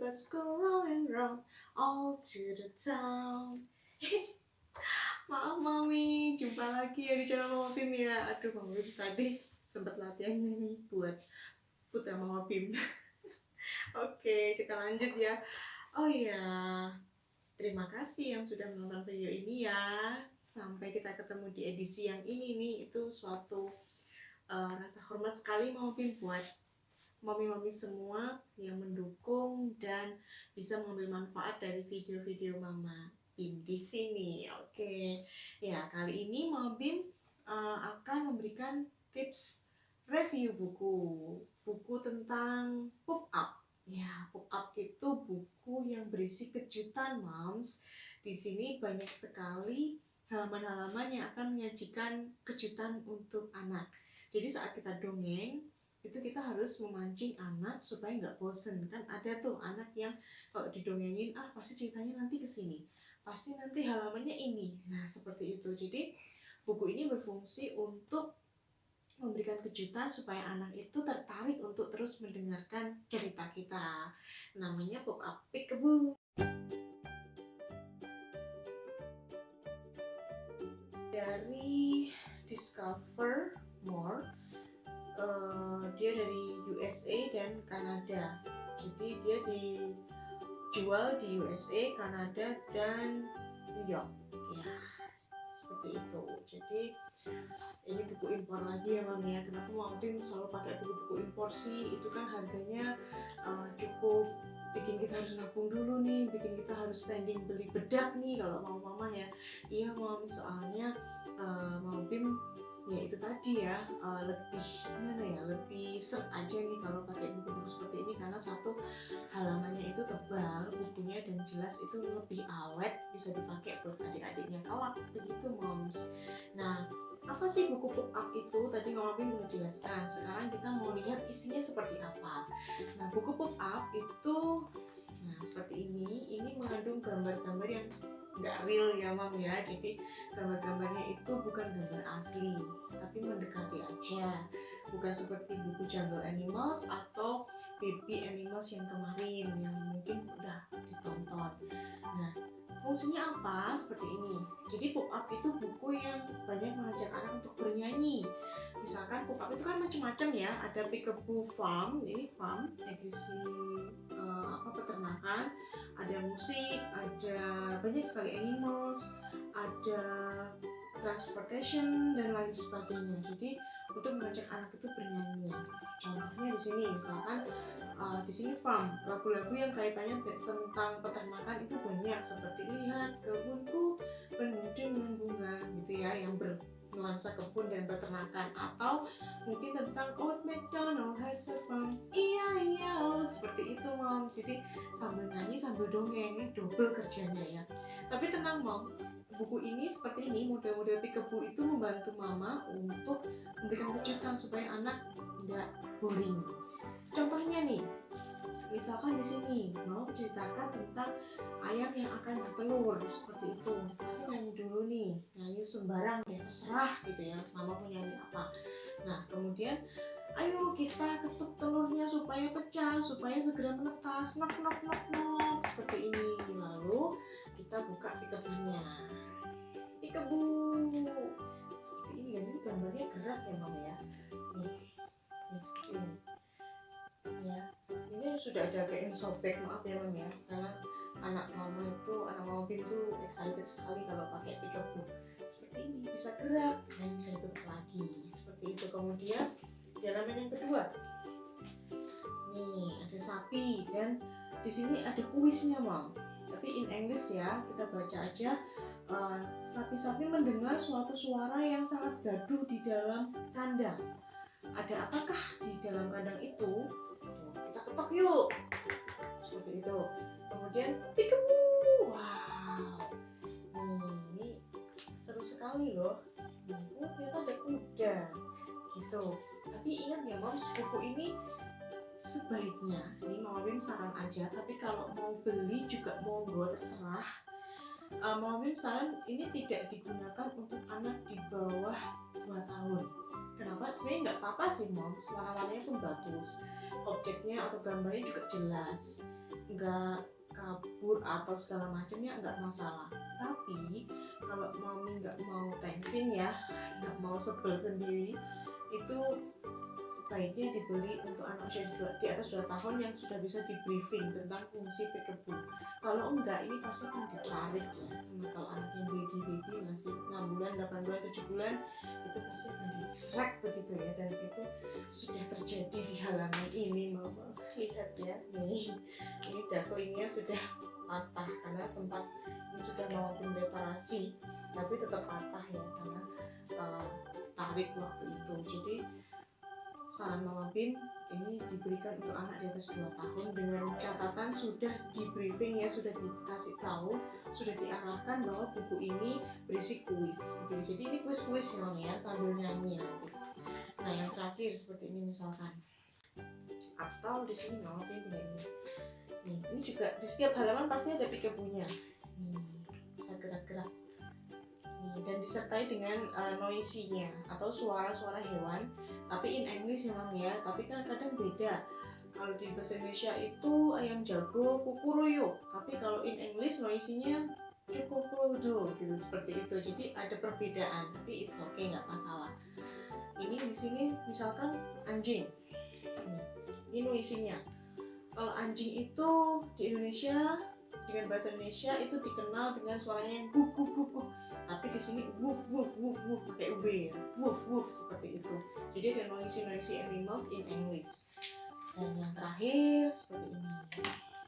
bus go round and round all to the town. Maaf Mami, jumpa lagi ya di channel Mama Pim ya. Aduh Mama Pim tadi sempat latihan nyanyi buat Putra Mama Pim. Oke, kita lanjut ya. Oh iya, terima kasih yang sudah menonton video ini ya. Sampai kita ketemu di edisi yang ini nih, itu suatu rasa hormat sekali Mama Pim buat mami-mami semua yang mendukung dan bisa mengambil manfaat dari video-video Mama Pim di sini. Oke. Ya, kali ini Mama Pim akan memberikan tips review buku tentang Pop Up. Ya, Pop Up itu buku yang berisi kejutan, Moms. Di sini banyak sekali halaman-halaman yang akan menyajikan kejutan untuk anak. Jadi saat kita dongeng, itu kita harus memancing anak supaya nggak bosen. Kan ada tuh anak yang kalau didongengin, pasti ceritanya nanti kesini, pasti nanti halamannya ini. Nah seperti itu. Jadi buku ini berfungsi untuk memberikan kejutan supaya anak itu tertarik untuk terus mendengarkan cerita kita. Namanya Pop Up Peekaboo. Dari Discover More. Dia dari USA dan Kanada. Jadi dia dijual di USA, Kanada, dan New York. Ya, seperti itu. Jadi ini buku impor lagi ya Mam ya. Kenapa Mam Pim selalu pakai buku-buku impor sih? Itu kan harganya cukup bikin kita harus nabung dulu nih, bikin kita harus spending beli bedak nih kalau mau mama ya. Iya Mam, soalnya Mam Pim ya itu tadi ya, lebih gimana ya, lebih seret aja nih kalau pakai buku-buku seperti ini, karena satu, halamannya itu tebal bukunya dan jelas, itu lebih awet, bisa dipakai buat adik-adiknya kelak begitu Moms. Nah, apa sih buku Pop Up itu? Tadi Mama Pim udah jelaskan. Sekarang kita mau lihat isinya seperti apa. Nah, buku Pop Up itu seperti ini mengandung gambar-gambar yang nggak real ya Mam ya. Jadi gambar-gambarnya itu bukan gambar asli, tapi mendekati aja. Bukan seperti buku Jungle Animals atau Baby Animals yang kemarin yang mungkin udah ditonton. Nah, fungsinya apa? Seperti ini. Jadi Pop Up itu buku yang banyak mengajak anak untuk bernyanyi. Misalkan Pop Up itu kan macam-macam ya. Ada Peekaboo Farm, ini farm edisi peternakan, ada musik, ada banyak sekali animals, ada transportation dan lain sebagainya. Jadi untuk mengajak anak itu bernyanyi. Contohnya di sini, misalkan di sini farm, lagu-lagu yang kaitannya tentang peternakan itu banyak, seperti lihat kebunku penuh dengan bunga gitu ya, yang bernuansa kebun dan peternakan. Atau mungkin tentang Old MacDonald has a farm, iya seperti itu Mom. Jadi sambil nyanyi sambil dongeng, ini double kerjanya ya. Tapi tenang Mom, buku ini seperti ini, model-model Peekaboo itu membantu Mama untuk memberikan kejutan supaya anak nggak boring. Contohnya nih, misalkan di sini mau menceritakan tentang ayam yang akan bertelur seperti itu, pasti nyanyi dulu nih, nyanyi sembarang ya terserah gitu ya, Mama mau nyanyi apa. Nah kemudian ayo kita ketuk telurnya supaya pecah, supaya segera menetas, nok nok nok nok, seperti ini. Lalu kita buka Peekaboo-nya, Peekaboo seperti ini kan, ini gambarnya gerak ya Mama ya. Nih seperti ini ya. Ini sudah ada kayak sobek, maaf ya Mam ya, karena anak Mama Pim itu excited sekali kalau pakai Peekaboo. Seperti ini, bisa gerak dan bisa ditutup lagi seperti itu. Kemudian di halaman yang kedua nih ada sapi, dan di sini ada kuisnya Mam, tapi in English ya, kita baca aja. Sapi-sapi mendengar suatu suara yang sangat gaduh di dalam kandang. Ada apakah di dalam kandang itu? Kita ketok yuk, seperti itu. Kemudian Peekaboo, wow, ini seru sekali loh. Ternyata ada kuda gitu. Tapi ingat ya Moms, buku ini sebaiknya, ini Mama Pim saran aja, tapi kalau mau beli juga monggo terserah. Mama Pim saran ini tidak digunakan untuk anak di bawah 2 tahun. Kenapa? Sebenarnya nggak apa-apa sih Moms, warna-warnanya pun bagus, objeknya atau gambarnya juga jelas. nggak kabur atau segala macamnya nggak masalah. Tapi kalau mami nggak mau tensin ya, nggak mau sebel sendiri, itu sebaiknya dibeli untuk anak usia di atas 2 tahun yang sudah bisa di briefing tentang fungsi peekaboo. Kalau enggak, ini pasti akan ditarik ya. Sama kalau anak yang baby masih 6 bulan, 8 bulan, 7 bulan, itu pasti akan distrack begitu ya. Dan itu sudah terjadi di halaman ini, mama lihat ya nih, ini dago ininya sudah patah karena sempat ini sudah melakukan reparasi, tapi tetap patah ya karena tarik waktu itu. Jadi saran Mama Bim, ini diberikan untuk anak di atas 2 tahun dengan catatan sudah di briefing ya, sudah dikasih tahu, sudah diarahkan bahwa buku ini berisi kuis. Jadi ini kuis-kuis ya sambil nyanyi nanti. Nah yang terakhir seperti ini misalkan, atau di sini Mama Bim punya ini. Nih, ini juga di setiap halaman pasti ada peekaboo-nya. Nih, bisa gerak-gerak. Nih, dan disertai dengan noisy-nya atau suara-suara hewan. Tapi in English memang ya, tapi kan kadang beda. Kalau di bahasa Indonesia itu ayam jago kukuroyo, tapi kalau in English noisinya cukukurodo gitu, seperti itu. Jadi ada perbedaan, tapi it's okay, nggak masalah. Ini di sini misalkan anjing, ini noisinya. Kalau anjing itu di Indonesia dengan bahasa Indonesia itu dikenal dengan suaranya yang guk guk guk guk. Tapi di sini woof woof woof woof pakai ub ya, woof woof seperti itu. Jadi ada noisy animals in English. Dan yang terakhir seperti ini.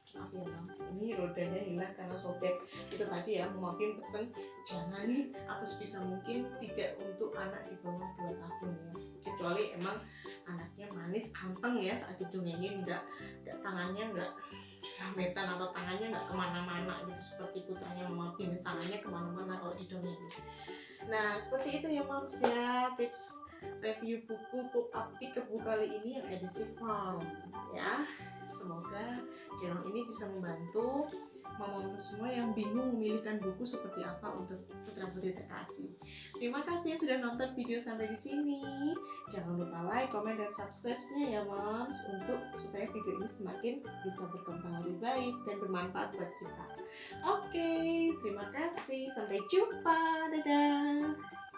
Maaf ya Bang, ini rodanya hilang karena sobek. Itu tadi ya, Mama Bim pesen jangan atau sebisa mungkin tidak untuk anak di bawah 2 tahun ya. Kecuali emang anaknya manis, anteng ya saat didongengin, nggak tangannya nggak rametan atau tangannya nggak kemana-mana gitu seperti putranya Mama Bim, tangannya kemana-mana kalau didongengin. Nah seperti itu ya Moms ya, tips review buku Pop-up Peekaboo kali ini yang edisi farm ya. Semoga channel ini bisa membantu mama semua yang bingung memilihkan buku seperti apa untuk putra putri terkasih. Terima kasih yang sudah nonton video sampai di sini. Jangan lupa like, comment, dan subscribe-nya ya moms, untuk supaya video ini semakin bisa berkembang lebih baik dan bermanfaat buat kita. Oke, terima kasih. Sampai jumpa. Dadah.